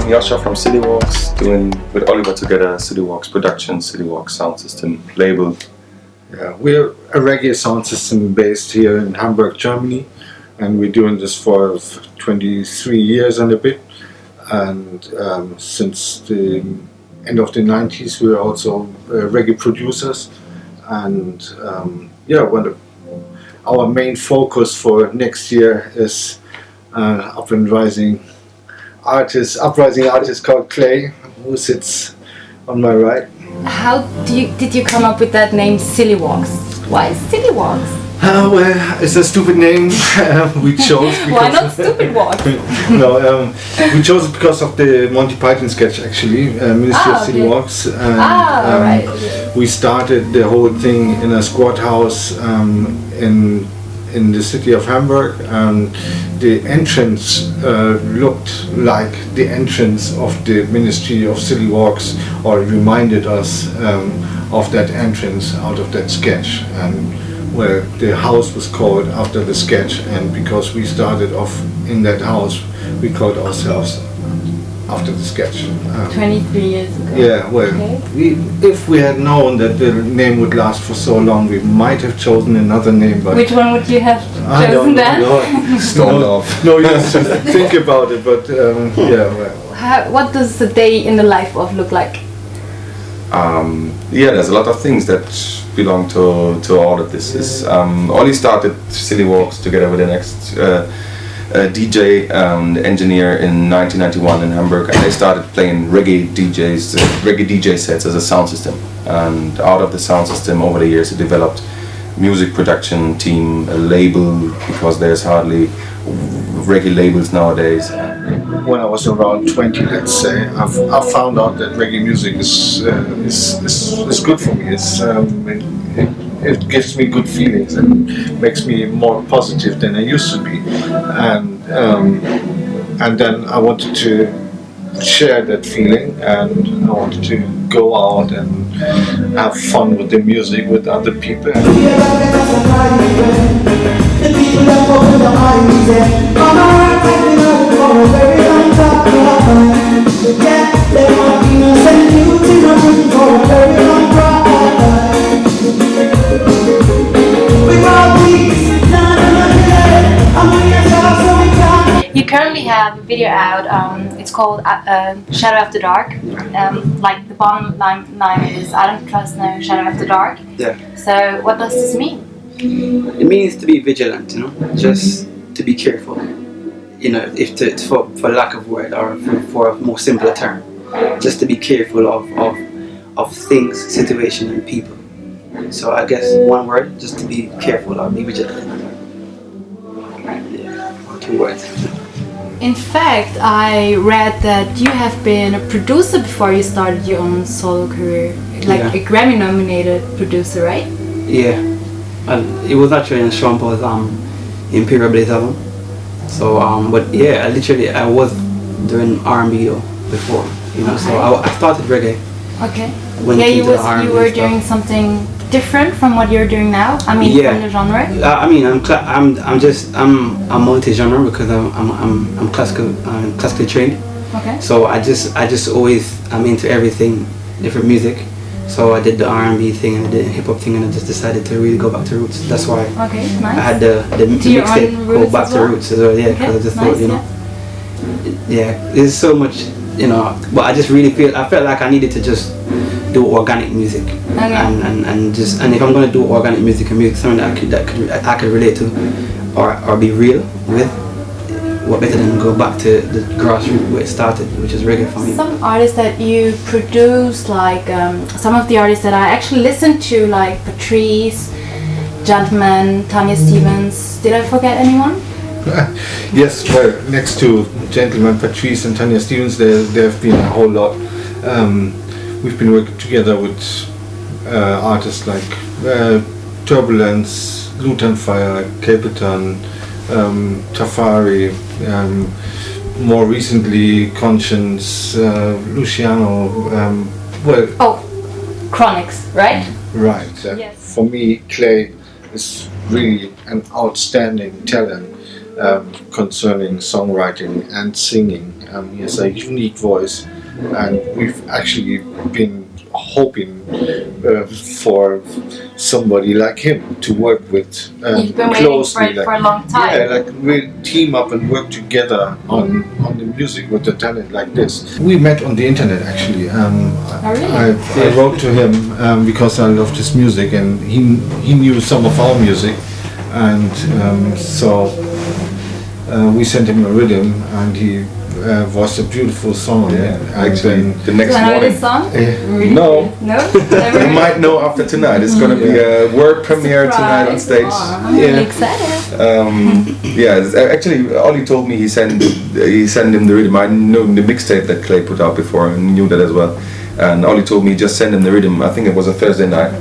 I'm Yasha from City Walks, doing with Oliver together City Walks production, City Walks sound system label. Yeah, we're a reggae sound system based here in Hamburg, Germany, and we're doing this for 23 years and a bit. And since the end of the 90s, we're also reggae producers. And our main focus for next year is uprising artist called Clay, who sits on my right. How did you come up with that name, Silly Walks? Why Silly Walks? Well, it's a stupid name we chose. Why not Stupid Walks? No, we chose it because of the Monty Python sketch, actually, Ministry of City Walks. And, right. We started the whole thing in a squat house in the city of Hamburg, and the entrance looked like the entrance of the Ministry of City Walks, or reminded us of that entrance out of that sketch. And where the house was called after the sketch, and because we started off in that house, we called ourselves after the sketch. 23 years ago. Yeah, well, if we had known that the name would last for so long, we might have chosen another name. But which one would you have chosen then? Stormed off. No, you should think about it, but What does the day in the life of look like? There's a lot of things that belong to all of this. Ollie started City Walks together with the next DJ, engineer in 1991 in Hamburg, and they started playing reggae DJ sets as a sound system. And out of the sound system, over the years, it developed music production team, a label, because there's hardly reggae labels nowadays. When I was around 20, let's say, I found out that reggae music is good for me. It gives me good feelings and makes me more positive than I used to be. And then I wanted to share that feeling, and I wanted to go out and have fun with the music with other people. You currently have a video out, it's called Shadow After Dark. Like the bottom line is, I don't trust no shadow after dark. Yeah. So what does this mean? It means to be vigilant, just to be careful. For lack of word, or for a more simpler term, just to be careful of things, situation, and people. So I guess one word, just to be careful or be vigilant. Yeah, or 2 words. In fact, I read that you have been a producer before you started your own solo career, like a Grammy-nominated producer, right? Yeah, and it was actually in Sean Paul's Imperial Blaze album. So, but yeah, I was doing R&B before, Okay. So I started reggae. Okay. You were doing something different from what you're doing now. I mean, from the genre. I'm multi-genre because I'm classically trained. Okay. So I just always, I'm into everything, different music. So I did the R&B thing and the hip hop thing, and I just decided to really go back to roots. That's why nice. I had the mixtape called Back to Roots as well. Yeah, because I just thought, there's so much, but I just really felt like I needed to just do organic music, and if I'm gonna do organic music and music something that I could relate to, or be real with, what better than go back to the grassroots where it started, which is reggae for me. Some artists that you produce, like some of the artists that I actually listened to, like Patrice, Gentleman, Tanya Stevens. Did I forget anyone? Yes, well, next to Gentleman, Patrice and Tanya Stevens, there have been a whole lot. We've been working together with artists like Turbulence, Lutan Fire, Capleton, Tafari, more recently Conscience, Luciano. Chronics, right? Right. Yes. For me, Clay is really an outstanding talent. concerning songwriting and singing. He has a unique voice, and we've actually been hoping for somebody like him to work with You've been closely. waiting for a long time. Yeah, like we team up and work together on the music with a talent like this. We met on the internet actually. Really? I wrote to him because I loved his music, and he knew some of our music, and so we sent him a rhythm, and he voiced a beautiful song. Yeah, and actually, then, the next Do I know morning. this song? eh, No. No? You might know after tonight. It's going to be a world premiere tonight on stage. Oh, I'm really excited. Yeah, actually, Ollie told me he sent him the rhythm. I know the mixtape that Clay put out before, and knew that as well. And Ollie told me just send him the rhythm. I think it was a Thursday night,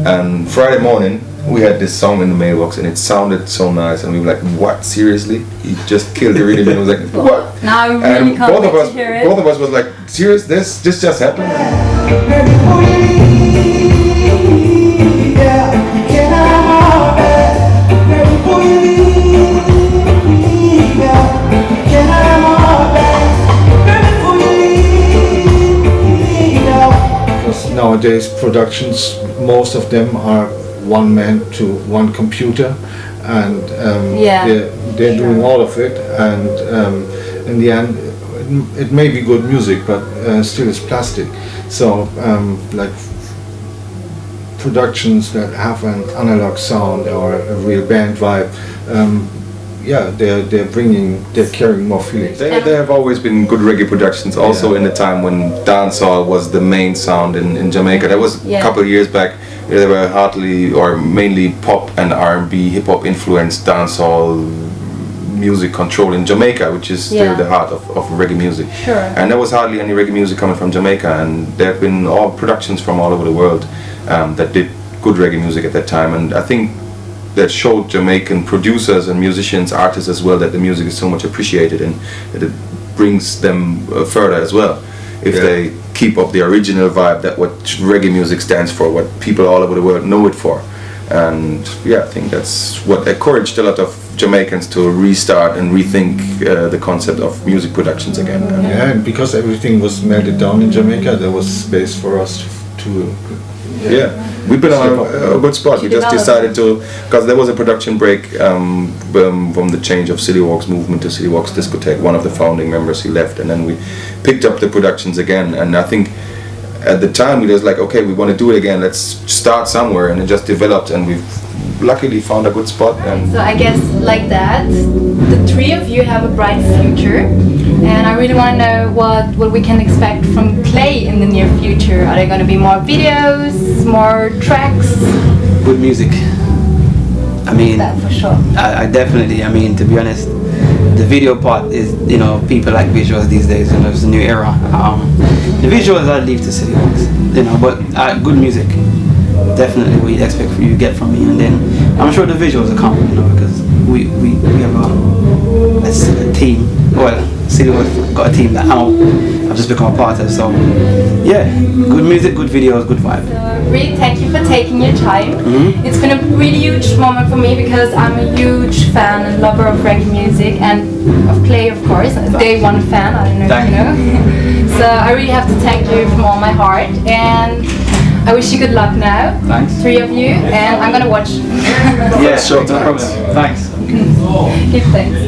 and Friday morning we had this song in the mailbox, and it sounded so nice, and we were like, "What? Seriously? He just killed the rhythm?" And I was like, "What?" Now I really And can't wait to hear it. both of us was like, "Serious? This just happened?" Because nowadays productions, most of them are one man to one computer, and Yeah, they're doing all of it, and in the end it may be good music, but still it's plastic. So like productions that have an analog sound or a real band vibe, yeah, they're carrying more feelings. There have always been good reggae productions, also in the time when dancehall was the main sound in Jamaica. There was a couple of years back, there were hardly or mainly pop and R&B, hip hop influenced dancehall music control in Jamaica, which is still the heart of reggae music. Sure. And there was hardly any reggae music coming from Jamaica, and there have been all productions from all over the world that did good reggae music at that time. And I think that showed Jamaican producers and musicians, artists as well, that the music is so much appreciated, and that it brings them further as well. If they keep up the original vibe, that what reggae music stands for, what people all over the world know it for. And yeah, I think that's what encouraged a lot of Jamaicans to restart and rethink the concept of music productions again. Yeah, and because everything was melted down in Jamaica, there was space for us to we've been on a good spot. We just decided to, because there was a production break from the change of City Walks movement to City Walks Discotheque. One of the founding members, he left, and then we picked up the productions again. And I think at the time we was like, okay, we want to do it again, let's start somewhere, and it just developed, and we've luckily found a good spot. And So I guess like that, the three of you have a bright future, and I really want to know what we can expect from Clay in the near future. Are there going to be more videos, more tracks? Good music. I mean, That for sure. I definitely, I mean, to be honest, the video part is, you know, people like visuals these days, you know, it's a new era. The visuals I leave to City Walks, you know, but good music, definitely what you expect you get from me, and then I'm sure the visuals will come, you know, because we have a team. Well, City Walks got a team that I've just become a part of, so yeah, good music, good videos, good vibe. So really thank you for taking your time. It's been a really huge moment for me because I'm a huge fan and lover of reggae music, and of Clay, of course, a day one fan, I don't know if you know. So I really have to thank you from all my heart, and I wish you good luck now. Thanks. Three of you, and I'm gonna watch. Yeah, sure, no problem. Thanks. Give thanks.